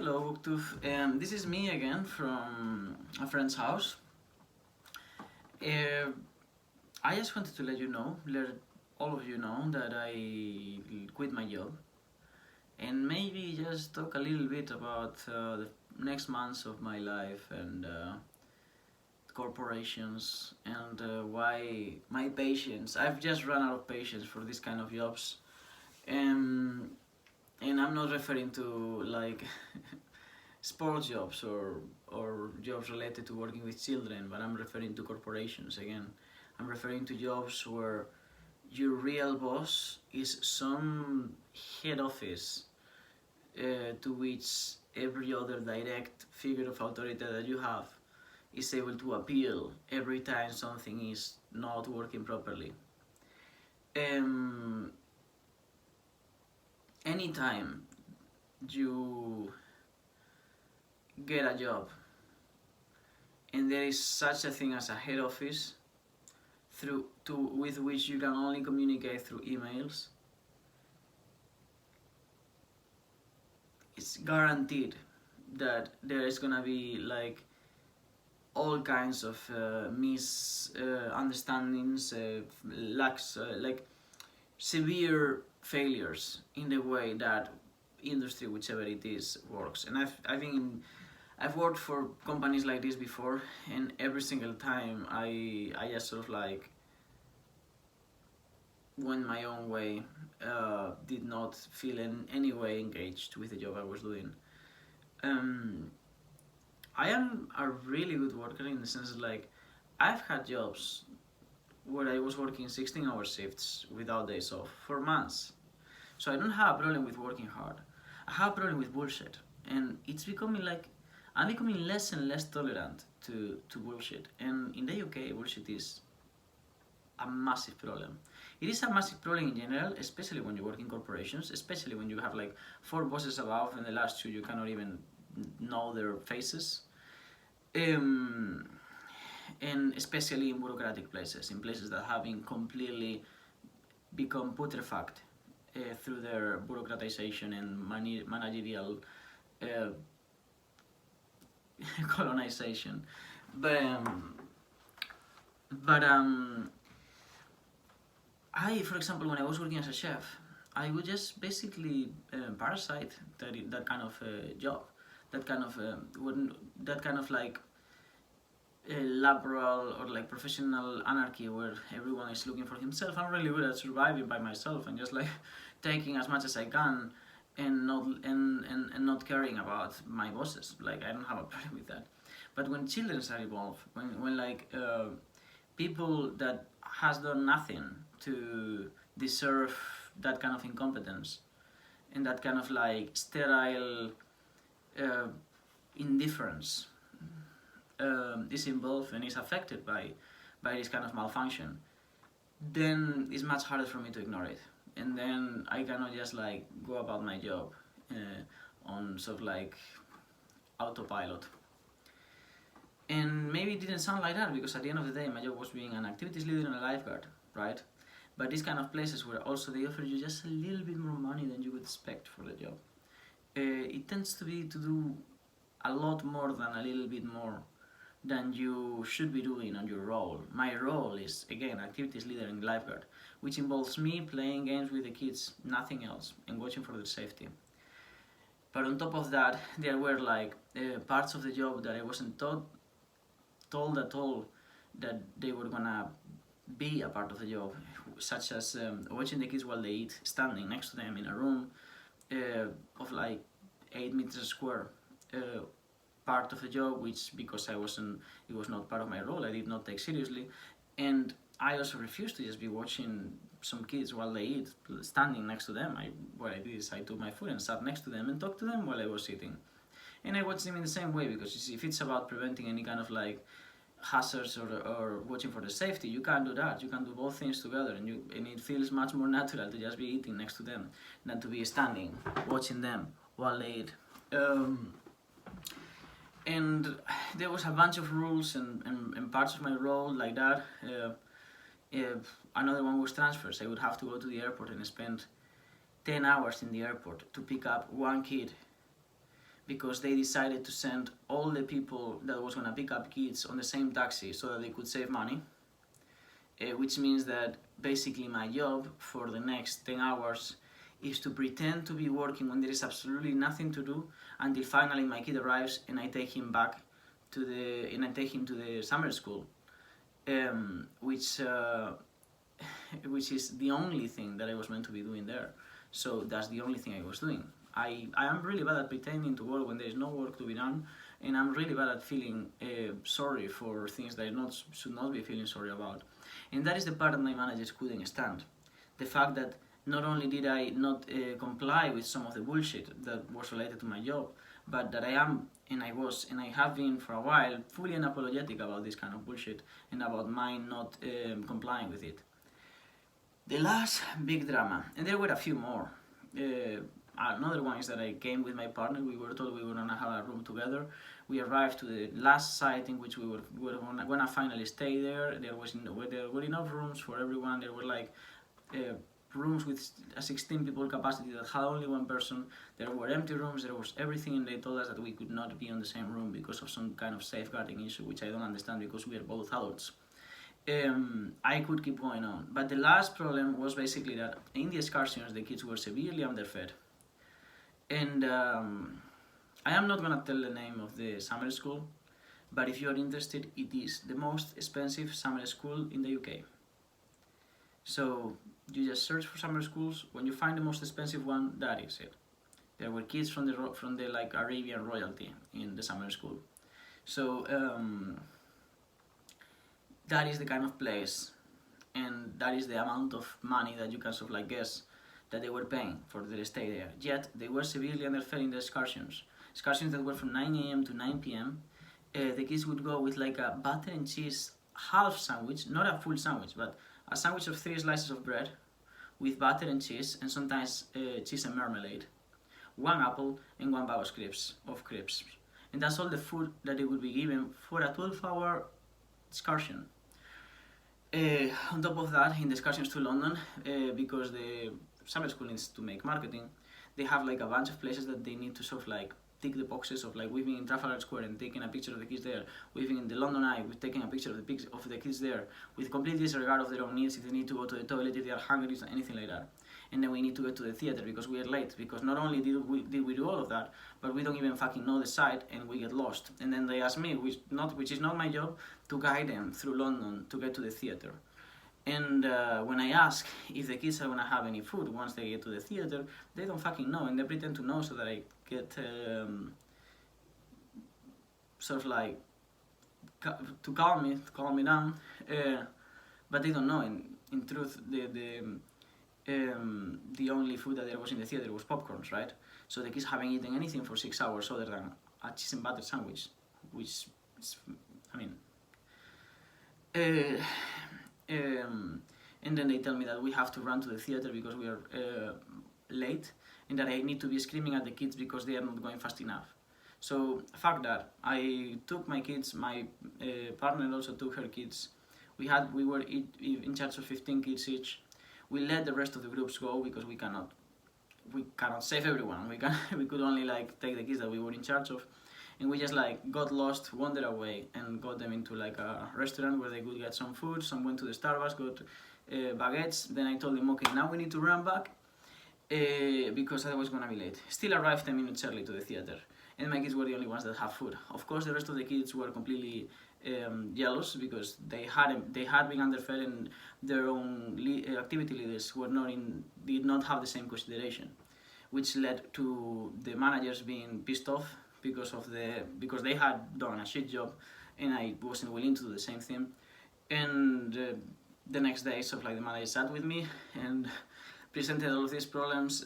Hello, Buktuf. This is me again from a friend's house. Uh, I just wanted to let all of you know that I quit my job and maybe just talk a little bit about the next months of my life and corporations and why my patience. I've just run out of patience for this kind of jobs. Um, and I'm not referring to like sports jobs or jobs related to working with children, but I'm referring to corporations again. I'm referring to jobs where your real boss is some head office to which every other direct figure of authority that you have is able to appeal every time something is not working properly. Um, Anytime you get a job and there is such a thing as a head office with which you can only communicate through emails, it's guaranteed that there is gonna be like all kinds of misunderstandings, lacks, like severe failures in the way that industry, whichever it is, works. And I've worked for companies like this before, and every single time I just sort of like went my own way, did not feel in any way engaged with the job I was doing. I am a really good worker in the sense that like I've had jobs where I was working 16-hour shifts without days off for months. So I don't have a problem with working hard. I have a problem with bullshit. And it's becoming like, I'm becoming less and less tolerant to bullshit. And in the UK, bullshit is a massive problem. It is a massive problem in general, especially when you work in corporations, especially when you have like 4 bosses above and the last 2 you cannot even know their faces. And especially in bureaucratic places, in places that have been completely become putrefact through their bureaucratization and managerial colonization. But I, for example, when I was working as a chef, I would just basically parasite that kind of job, that kind of like laboral or like professional anarchy where everyone is looking for himself. I'm really good at surviving by myself and just like taking as much as I can and not caring about my bosses. Like I don't have a problem with that. But when children are involved, when like people that has done nothing to deserve that kind of incompetence and that kind of like sterile indifference is involved and is affected by this kind of malfunction, then it's much harder for me to ignore it. And then I cannot just like go about my job on sort of like autopilot. And maybe it didn't sound like that because at the end of the day my job was being an activities leader and a lifeguard, right? But these kind of places where also they offer you just a little bit more money than you would expect for the job, it tends to be to do a lot more than a little bit more than you should be doing on your role. My role is, again, activities leader and lifeguard, which involves me playing games with the kids, nothing else, and watching for their safety. But on top of that, there were like parts of the job that I wasn't told at all that they were gonna be a part of the job, such as watching the kids while they eat, standing next to them in a room of like 8 meters square. Part of the job, which because it was not part of my role, I did not take seriously, and I also refused to just be watching some kids while they eat, standing next to them. What I did is I took my food and sat next to them and talked to them while I was eating, and I watched them in the same way because if it's about preventing any kind of like hazards or watching for the safety, you can't do that. You can do both things together, and it feels much more natural to just be eating next to them than to be standing watching them while they eat. And there was a bunch of rules and parts of my role like that. Another one was transfers. I would have to go to the airport and spend 10 hours in the airport to pick up one kid because they decided to send all the people that was gonna pick up kids on the same taxi so that they could save money, which means that basically my job for the next 10 hours is to pretend to be working when there is absolutely nothing to do until finally my kid arrives and I take him back to the summer school, which is the only thing that I was meant to be doing there. So that's the only thing I was doing. I am really bad at pretending to work when there is no work to be done, and I'm really bad at feeling sorry for things that I should not be feeling sorry about. And that is the part that my managers couldn't stand. The fact that not only did I not comply with some of the bullshit that was related to my job, but that I am, and I was, and I have been for a while, fully unapologetic about this kind of bullshit and about my not complying with it. The last big drama, and there were a few more. Another one is that I came with my partner. We were told we were gonna have a room together. We arrived to the last site in which we were gonna finally stay there. There were enough rooms for everyone. There were like rooms with a 16 people capacity that had only one person. There were empty rooms. There was everything, and they told us that we could not be on the same room because of some kind of safeguarding issue, which I don't understand because we are both adults. I could keep going on, but the last problem was basically that in the excursions the kids were severely underfed, and I am not gonna tell the name of the summer school, but if you are interested, it is the most expensive summer school in the UK. So you just search for summer schools. When you find the most expensive one, that is it. There were kids from the like Arabian royalty in the summer school. So that is the kind of place, and that is the amount of money that you can sort of like guess that they were paying for their stay there. Yet they were severely underfed in the excursions that were from 9 a.m. to 9 p.m. The kids would go with like a butter and cheese half sandwich, not a full sandwich, but a sandwich of 3 slices of bread with butter and cheese, and sometimes cheese and marmalade, 1 apple, and 1 bag of crisps. And that's all the food that they would be given for a 12-hour excursion. On top of that, in the excursions to London, because the summer school needs to make marketing, they have like a bunch of places that they need to sort of like tick the boxes of, like weaving in Trafalgar Square and taking a picture of the kids there, weaving in the London Eye with taking a picture of the kids there, with complete disregard of their own needs, if they need to go to the toilet, if they are hungry, anything like that. And then we need to get to the theater because we are late, because not only did we do all of that, but we don't even fucking know the site and we get lost. And then they ask me, which is not my job, to guide them through London to get to the theater. And when I ask if the kids are gonna have any food once they get to the theater, they don't fucking know, and they pretend to know so that I get sort of like to calm me down, but they don't know. In truth, the only food that there was in the theater was popcorns, right? So the kids haven't eaten anything for 6 hours other than a cheese and butter sandwich, which is, I mean. And then they tell me that we have to run to the theater because we are late, and that I need to be screaming at the kids because they are not going fast enough. So fuck that. I took my kids, my partner also took her kids. We were in charge of 15 kids each. We let the rest of the groups go because we cannot save everyone. We could only like take the kids that we were in charge of. And we just like got lost, wandered away, and got them into like a restaurant where they could get some food. Some went to the Starbucks, got baguettes. Then I told them, okay, now we need to run back because I was gonna be late. Still arrived 10 minutes early to the theater, and my kids were the only ones that have food. Of course, the rest of the kids were completely jealous because they had been underfed, and their own activity leaders did not have the same consideration, which led to the managers being pissed off because they had done a shit job, and I wasn't willing to do the same thing. And the next day, so like the manager sat with me and presented all of these problems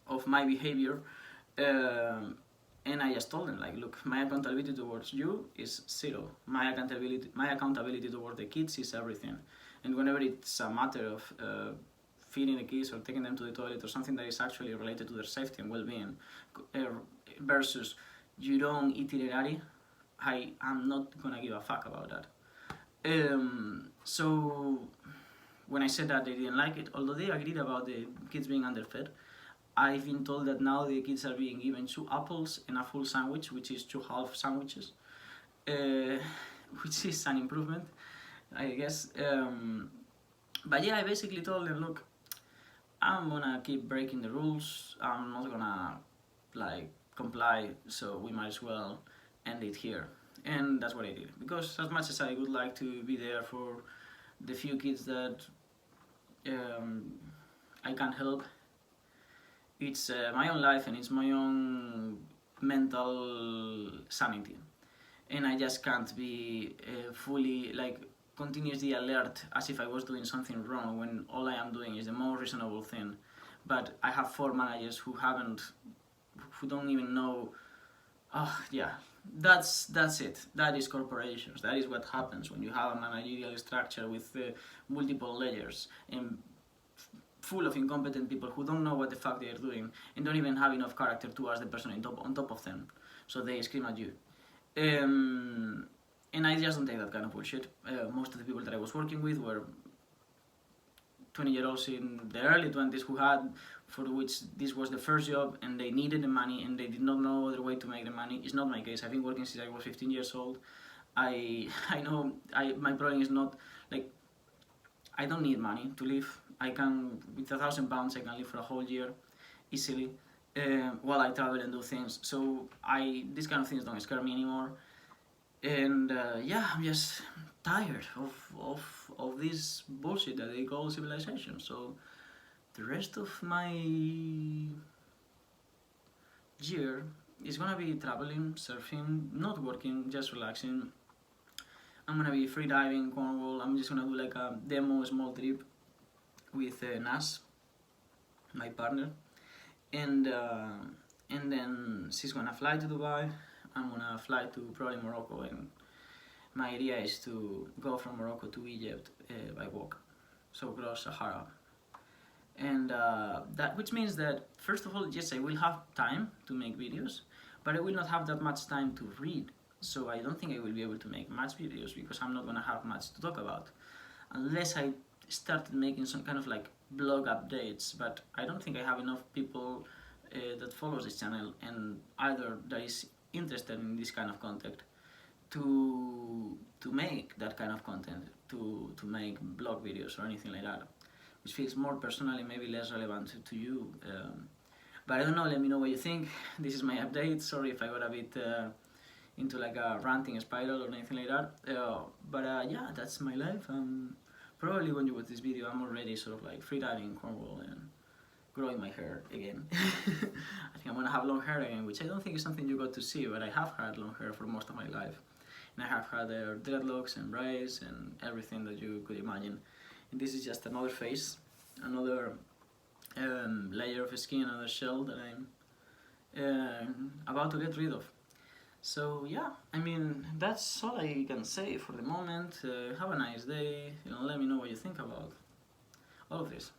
of my behavior, and I just told them, like, look, my accountability towards you is 0. My accountability towards the kids is everything. And whenever it's a matter of feeding the kids or taking them to the toilet or something that is actually related to their safety and well-being, versus you don't itinerary, I am not gonna give a fuck about that. So when I said that, they didn't like it, although they agreed about the kids being underfed. I've been told that now the kids are being given 2 apples and a full sandwich, which is 2 half sandwiches, which is an improvement, I guess. But yeah, I basically told them, look, I'm gonna keep breaking the rules. I'm not gonna like comply, so we might as well end it here. And that's what I did, because as much as I would like to be there for the few kids that I can't help, it's my own life and it's my own mental sanity, and I just can't be fully like continuously alert as if I was doing something wrong when all I am doing is the most reasonable thing. But I have 4 managers who don't even know. Oh yeah, that's it. That is corporations. That is what happens when you have a managerial structure with multiple layers and full of incompetent people who don't know what the fuck they are doing and don't even have enough character to ask the person on top of them, so they scream at you. And I just don't take that kind of bullshit. Most of the people that I was working with were 20-year-olds in their early 20s for which this was the first job and they needed the money and they did not know other way to make the money. It's not my case. I've been working since I was 15 years old. I know my problem is not like I don't need money to live. I can, with £1,000, I can live for a whole year easily while I travel and do things. So these kind of things don't scare me anymore. And yeah, I'm just tired of this bullshit that they call civilization. So the rest of my year is gonna be traveling, surfing, not working, just relaxing. I'm gonna be free diving in Cornwall. I'm just gonna do like a demo small trip with Nas, my partner, and then she's gonna fly to Dubai. I'm gonna fly to probably Morocco, and my idea is to go from Morocco to Egypt by walk, so cross Sahara. And that, which means that first of all, yes, I will have time to make videos, but I will not have that much time to read. So I don't think I will be able to make much videos because I'm not gonna have much to talk about, unless I started making some kind of like blog updates. But I don't think I have enough people that follows this channel and either that is interested in this kind of content to make that kind of content, to make blog videos or anything like that, which feels more personally maybe less relevant to you. But I don't know, let me know what you think. This is my update. Sorry if I got a bit into like a ranting spiral or anything like that. But yeah, that's my life. Probably when you watch this video, I'm already sort of like freediving in Cornwall and growing my hair again. I think I'm gonna have long hair again, which I don't think is something you got to see, but I have had long hair for most of my life. And I have had dreadlocks and braids and everything that you could imagine. And this is just another face, another layer of skin, another shell that I'm about to get rid of. So yeah, I mean, that's all I can say for the moment. Have a nice day. Let me know what you think about all of this.